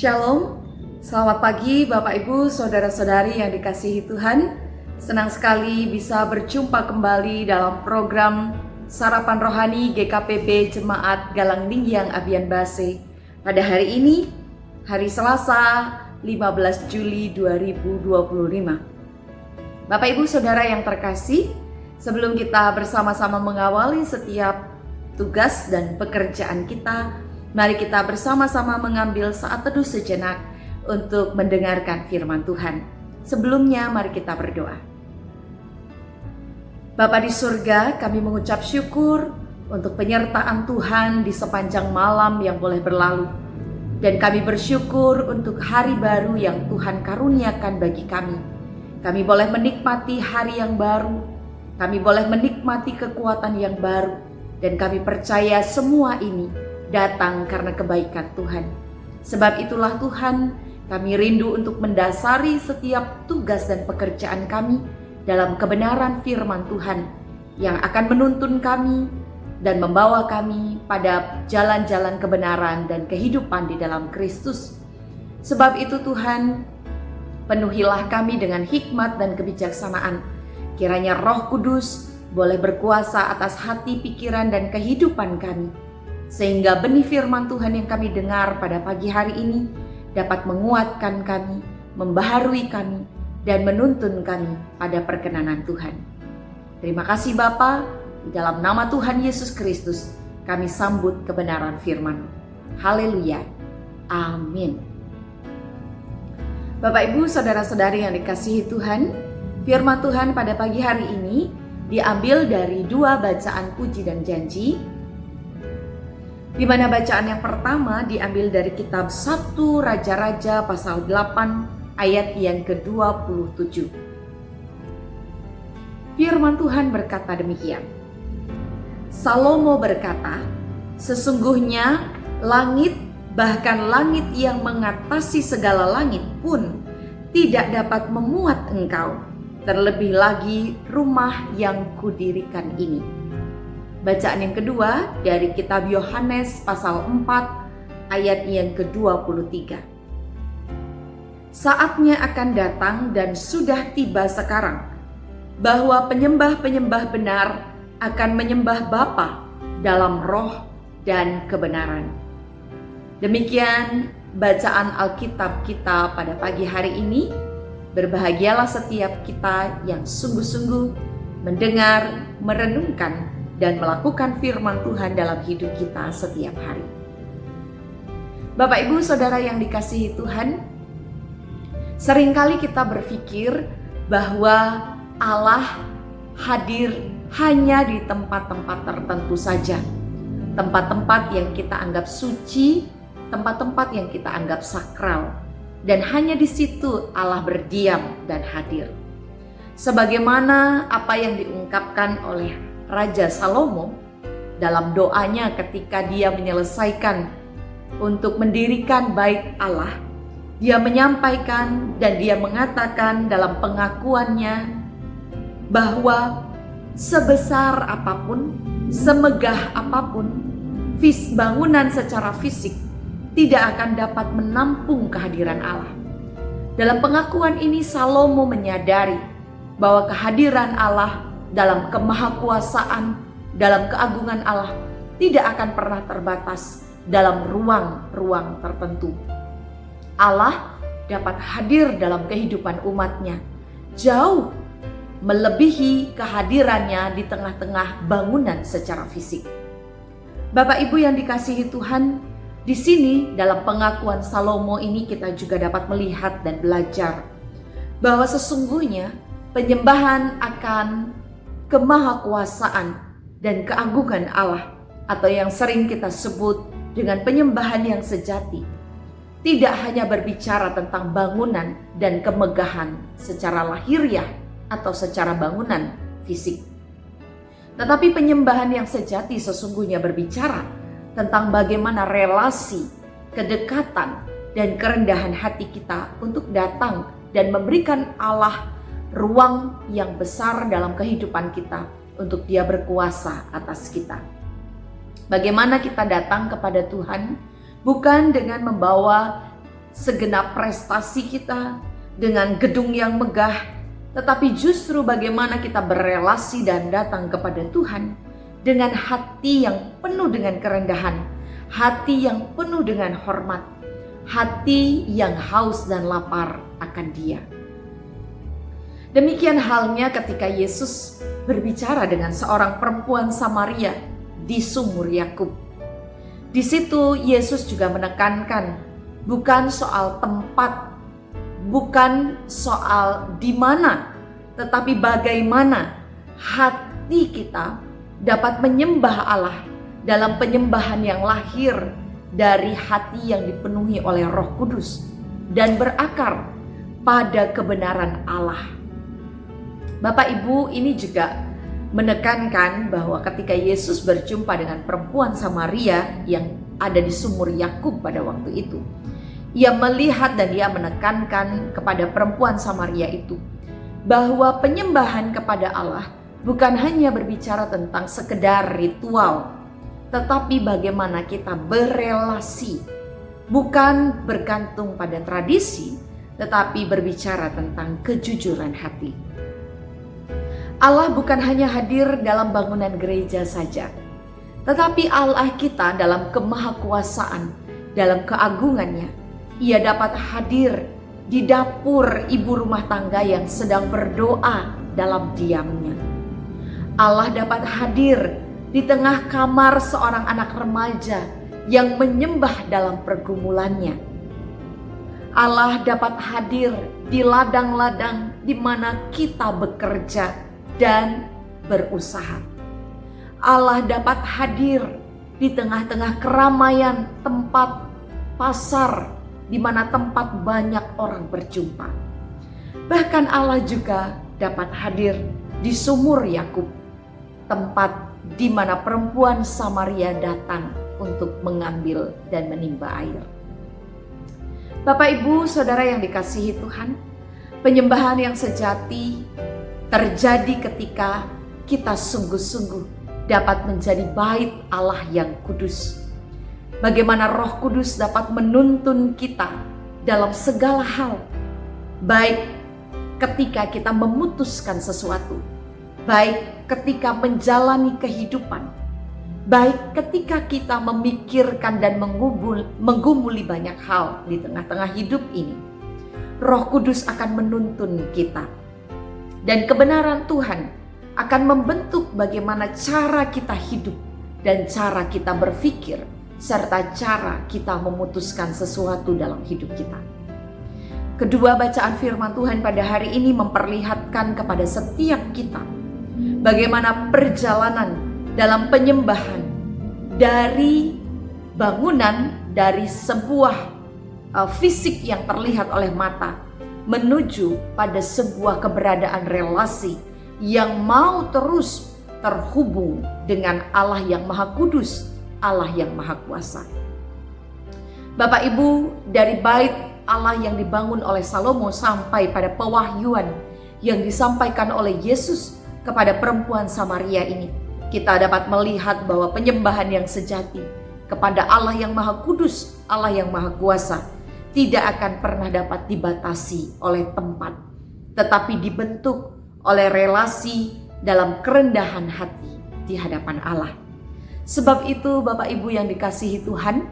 Shalom, selamat pagi Bapak Ibu, Saudara-saudari yang dikasihi Tuhan. Senang sekali bisa berjumpa kembali dalam program Sarapan Rohani GKPB Jemaat Galang Ninggiang Abian Base. Pada hari ini, hari Selasa 15 Juli 2025. Bapak Ibu Saudara yang terkasih, sebelum kita bersama-sama mengawali setiap tugas dan pekerjaan kita, mari kita bersama-sama mengambil saat teduh sejenak untuk mendengarkan firman Tuhan. Sebelumnya mari kita berdoa. Bapa di surga, kami mengucap syukur untuk penyertaan Tuhan di sepanjang malam yang boleh berlalu. Dan kami bersyukur untuk hari baru yang Tuhan karuniakan bagi kami. Kami boleh menikmati hari yang baru, kami boleh menikmati kekuatan yang baru, dan kami percaya semua ini datang karena kebaikan Tuhan. Sebab itulah Tuhan, kami rindu untuk mendasari setiap tugas dan pekerjaan kami dalam kebenaran firman Tuhan yang akan menuntun kami dan membawa kami pada jalan-jalan kebenaran dan kehidupan di dalam Kristus. Sebab itu Tuhan, penuhilah kami dengan hikmat dan kebijaksanaan. Kiranya Roh Kudus boleh berkuasa atas hati, pikiran, dan kehidupan kami, sehingga benih firman Tuhan yang kami dengar pada pagi hari ini dapat menguatkan kami, membaharui kami, dan menuntun kami pada perkenanan Tuhan. Terima kasih Bapa, di dalam nama Tuhan Yesus Kristus kami sambut kebenaran firman. Haleluya. Amin. Bapak Ibu Saudara-saudari yang dikasihi Tuhan, firman Tuhan pada pagi hari ini diambil dari dua bacaan puji dan janji, di mana bacaan yang pertama diambil dari kitab 1 Raja-Raja pasal 8 ayat yang ke-27. Firman Tuhan berkata demikian. Salomo berkata, sesungguhnya langit, bahkan langit yang mengatasi segala langit pun tidak dapat memuat engkau, terlebih lagi rumah yang kudirikan ini. Bacaan yang kedua dari kitab Yohanes pasal 4 ayat yang ke-23. Saatnya akan datang dan sudah tiba sekarang, bahwa penyembah-penyembah benar akan menyembah Bapa dalam roh dan kebenaran. Demikian bacaan Alkitab kita pada pagi hari ini. Berbahagialah setiap kita yang sungguh-sungguh mendengar, merenungkan, dan melakukan firman Tuhan dalam hidup kita setiap hari. Bapak Ibu Saudara yang dikasihi Tuhan, seringkali kita berpikir bahwa Allah hadir hanya di tempat-tempat tertentu saja. Tempat-tempat yang kita anggap suci, tempat-tempat yang kita anggap sakral. Dan hanya di situ Allah berdiam dan hadir. Sebagaimana apa yang diungkapkan oleh Raja Salomo dalam doanya ketika dia menyelesaikan untuk mendirikan bait Allah, dia menyampaikan dan dia mengatakan dalam pengakuannya bahwa sebesar apapun, semegah apapun bangunan secara fisik tidak akan dapat menampung kehadiran Allah. Dalam pengakuan ini Salomo menyadari bahwa kehadiran Allah dalam kemahakuasaan, dalam keagungan Allah tidak akan pernah terbatas dalam ruang-ruang tertentu. Allah dapat hadir dalam kehidupan umatnya jauh melebihi kehadirannya di tengah-tengah bangunan secara fisik. Bapak Ibu yang dikasihi Tuhan, di sini dalam pengakuan Salomo ini kita juga dapat melihat dan belajar bahwa sesungguhnya penyembahan akan kemahakuasaan dan keagungan Allah, atau yang sering kita sebut dengan penyembahan yang sejati, tidak hanya berbicara tentang bangunan dan kemegahan secara lahiriah atau secara bangunan fisik. Tetapi penyembahan yang sejati sesungguhnya berbicara tentang bagaimana relasi, kedekatan, dan kerendahan hati kita untuk datang dan memberikan Allah ruang yang besar dalam kehidupan kita untuk Dia berkuasa atas kita. Bagaimana kita datang kepada Tuhan bukan dengan membawa segenap prestasi kita, dengan gedung yang megah, tetapi justru bagaimana kita berelasi dan datang kepada Tuhan dengan hati yang penuh dengan kerendahan, hati yang penuh dengan hormat, hati yang haus dan lapar akan Dia. Demikian halnya ketika Yesus berbicara dengan seorang perempuan Samaria di sumur Yakub. Di situ Yesus juga menekankan bukan soal tempat, bukan soal di mana, tetapi bagaimana hati kita dapat menyembah Allah dalam penyembahan yang lahir dari hati yang dipenuhi oleh Roh Kudus dan berakar pada kebenaran Allah. Bapak Ibu, ini juga menekankan bahwa ketika Yesus berjumpa dengan perempuan Samaria yang ada di sumur Yakub pada waktu itu, Ia melihat dan Ia menekankan kepada perempuan Samaria itu bahwa penyembahan kepada Allah bukan hanya berbicara tentang sekedar ritual, tetapi bagaimana kita berelasi, bukan bergantung pada tradisi, tetapi berbicara tentang kejujuran hati. Allah bukan hanya hadir dalam bangunan gereja saja, tetapi Allah kita dalam kemahakuasaan, dalam keagungannya, Ia dapat hadir di dapur ibu rumah tangga yang sedang berdoa dalam diamnya. Allah dapat hadir di tengah kamar seorang anak remaja yang menyembah dalam pergumulannya. Allah dapat hadir di ladang-ladang di mana kita bekerja dan berusaha. Allah dapat hadir di tengah-tengah keramaian tempat pasar di mana tempat banyak orang berjumpa. Bahkan Allah juga dapat hadir di sumur Yakub, tempat di mana perempuan Samaria datang untuk mengambil dan menimba air. Bapak Ibu Saudara yang dikasihi Tuhan, penyembahan yang sejati terjadi ketika kita sungguh-sungguh dapat menjadi bait Allah yang kudus. Bagaimana Roh Kudus dapat menuntun kita dalam segala hal, baik ketika kita memutuskan sesuatu, baik ketika menjalani kehidupan, baik ketika kita memikirkan dan menggumuli banyak hal di tengah-tengah hidup ini. Roh Kudus akan menuntun kita. Dan kebenaran Tuhan akan membentuk bagaimana cara kita hidup dan cara kita berpikir, serta cara kita memutuskan sesuatu dalam hidup kita. Kedua bacaan firman Tuhan pada hari ini memperlihatkan kepada setiap kita bagaimana perjalanan dalam penyembahan dari bangunan, dari sebuah fisik yang terlihat oleh mata, menuju pada sebuah keberadaan relasi yang mau terus terhubung dengan Allah yang Maha Kudus, Allah yang Maha Kuasa. Bapak Ibu, dari bait Allah yang dibangun oleh Salomo sampai pada pewahyuan yang disampaikan oleh Yesus kepada perempuan Samaria ini, kita dapat melihat bahwa penyembahan yang sejati kepada Allah yang Maha Kudus, Allah yang Maha Kuasa, tidak akan pernah dapat dibatasi oleh tempat, tetapi dibentuk oleh relasi dalam kerendahan hati di hadapan Allah. Sebab itu Bapak Ibu yang dikasihi Tuhan,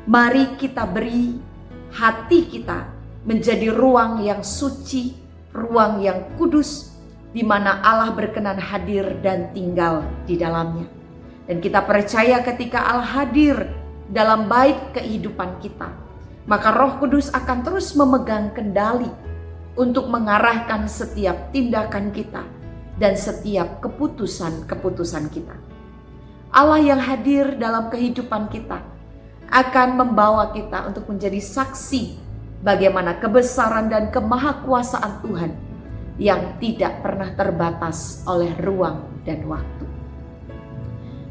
mari kita beri hati kita menjadi ruang yang suci, ruang yang kudus, di mana Allah berkenan hadir dan tinggal di dalamnya. Dan kita percaya ketika Allah hadir dalam bait kehidupan kita, maka Roh Kudus akan terus memegang kendali untuk mengarahkan setiap tindakan kita dan setiap keputusan-keputusan kita. Allah yang hadir dalam kehidupan kita akan membawa kita untuk menjadi saksi bagaimana kebesaran dan kemahakuasaan Tuhan yang tidak pernah terbatas oleh ruang dan waktu.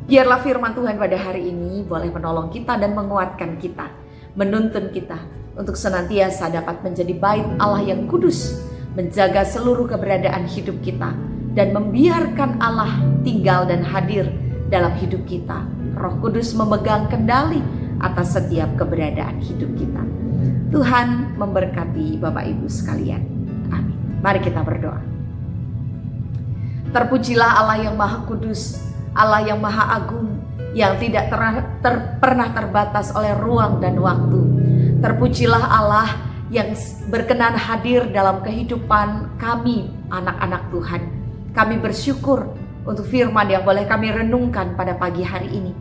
Biarlah firman Tuhan pada hari ini boleh menolong kita dan menguatkan kita, menuntun kita untuk senantiasa dapat menjadi bait Allah yang kudus, menjaga seluruh keberadaan hidup kita, dan membiarkan Allah tinggal dan hadir dalam hidup kita. Roh Kudus memegang kendali atas setiap keberadaan hidup kita. Tuhan memberkati Bapak Ibu sekalian. Amin. Mari kita berdoa. Terpujilah Allah yang Maha Kudus, Allah yang Maha Agung, yang tidak pernah terbatas oleh ruang dan waktu. Terpujilah Allah yang berkenan hadir dalam kehidupan kami, anak-anak Tuhan. Kami bersyukur untuk firman yang boleh kami renungkan pada pagi hari ini.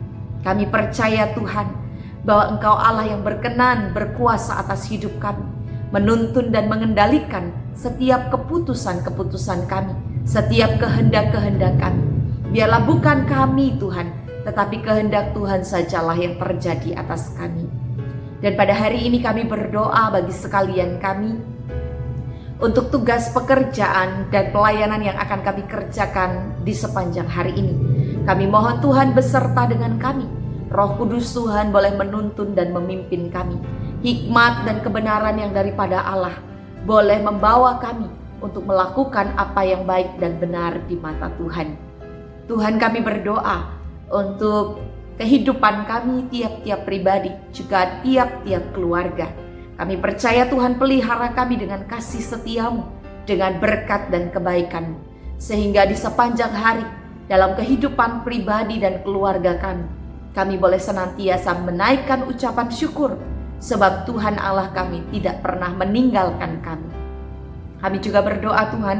Kami percaya Tuhan bahwa Engkau Allah yang berkenan berkuasa atas hidup kami, menuntun dan mengendalikan setiap keputusan-keputusan kami, setiap kehendak-kehendak kami. Biarlah bukan kami Tuhan, tetapi kehendak Tuhan sajalah yang terjadi atas kami. Dan pada hari ini kami berdoa bagi sekalian kami untuk tugas pekerjaan dan pelayanan yang akan kami kerjakan di sepanjang hari ini. Kami mohon Tuhan beserta dengan kami. Roh Kudus Tuhan boleh menuntun dan memimpin kami. Hikmat dan kebenaran yang daripada Allah boleh membawa kami untuk melakukan apa yang baik dan benar di mata Tuhan. Tuhan, kami berdoa untuk kehidupan kami tiap-tiap pribadi, juga tiap-tiap keluarga. Kami percaya Tuhan pelihara kami dengan kasih setiamu, dengan berkat dan kebaikan, sehingga di sepanjang hari dalam kehidupan pribadi dan keluarga kami boleh senantiasa menaikkan ucapan syukur, sebab Tuhan Allah kami tidak pernah meninggalkan kami. Kami juga berdoa Tuhan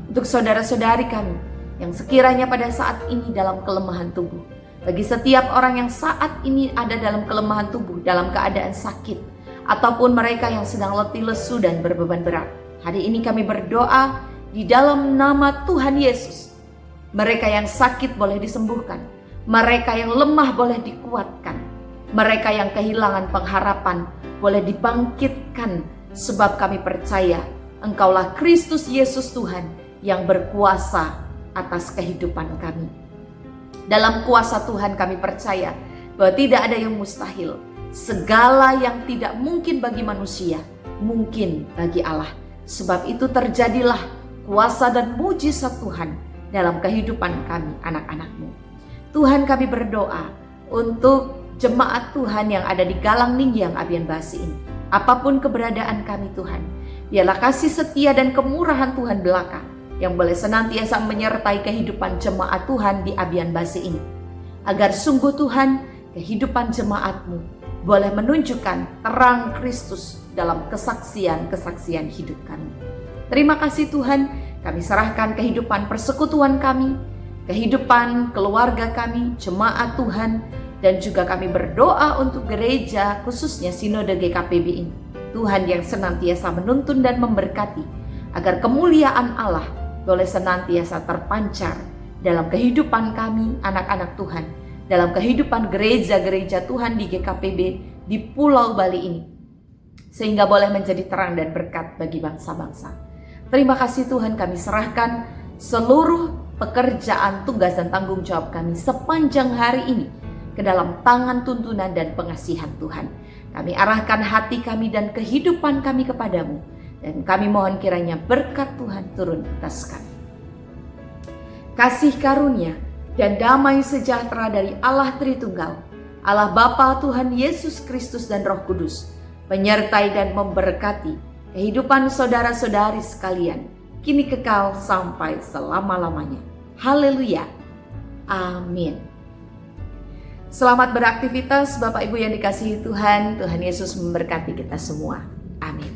untuk saudara-saudari kami yang sekiranya pada saat ini dalam kelemahan tubuh. Bagi setiap orang yang saat ini ada dalam kelemahan tubuh, dalam keadaan sakit, ataupun mereka yang sedang letih lesu dan berbeban berat, hari ini kami berdoa di dalam nama Tuhan Yesus. Mereka yang sakit boleh disembuhkan, mereka yang lemah boleh dikuatkan, mereka yang kehilangan pengharapan boleh dibangkitkan, sebab kami percaya Engkaulah Kristus Yesus Tuhan yang berkuasa atas kehidupan kami. Dalam kuasa Tuhan kami percaya bahwa tidak ada yang mustahil. Segala yang tidak mungkin bagi manusia, mungkin bagi Allah. Sebab itu terjadilah kuasa dan mujizat Tuhan dalam kehidupan kami, anak-anak-Mu. Tuhan, kami berdoa untuk jemaat Tuhan yang ada di Galang Ningyang Abian Basi ini. Apapun keberadaan kami Tuhan, biarlah kasih setia dan kemurahan Tuhan belaka yang boleh senantiasa menyertai kehidupan jemaat Tuhan di Abian Basi ini. Agar sungguh Tuhan, kehidupan jemaat-Mu boleh menunjukkan terang Kristus dalam kesaksian-kesaksian hidup kami. Terima kasih Tuhan, kami serahkan kehidupan persekutuan kami, kehidupan keluarga kami, jemaat Tuhan, dan juga kami berdoa untuk gereja, khususnya Sinode GKPB ini. Tuhan yang senantiasa menuntun dan memberkati, agar kemuliaan Allah boleh senantiasa terpancar dalam kehidupan kami, anak-anak Tuhan, dalam kehidupan gereja-gereja Tuhan di GKPB di Pulau Bali ini, sehingga boleh menjadi terang dan berkat bagi bangsa-bangsa. Terima kasih Tuhan, kami serahkan seluruh pekerjaan, tugas dan tanggung jawab kami sepanjang hari ini ke dalam tangan tuntunan dan pengasihan Tuhan. Kami arahkan hati kami dan kehidupan kami kepadamu, dan kami mohon kiranya berkat Tuhan turun atas kami. Kasih karunia dan damai sejahtera dari Allah Tritunggal, Allah Bapa, Tuhan Yesus Kristus dan Roh Kudus, menyertai dan memberkati kehidupan saudara-saudari sekalian, kini kekal sampai selama-lamanya. Haleluya. Amin. Selamat beraktivitas Bapak Ibu yang dikasihi Tuhan. Tuhan Yesus memberkati kita semua. Amin.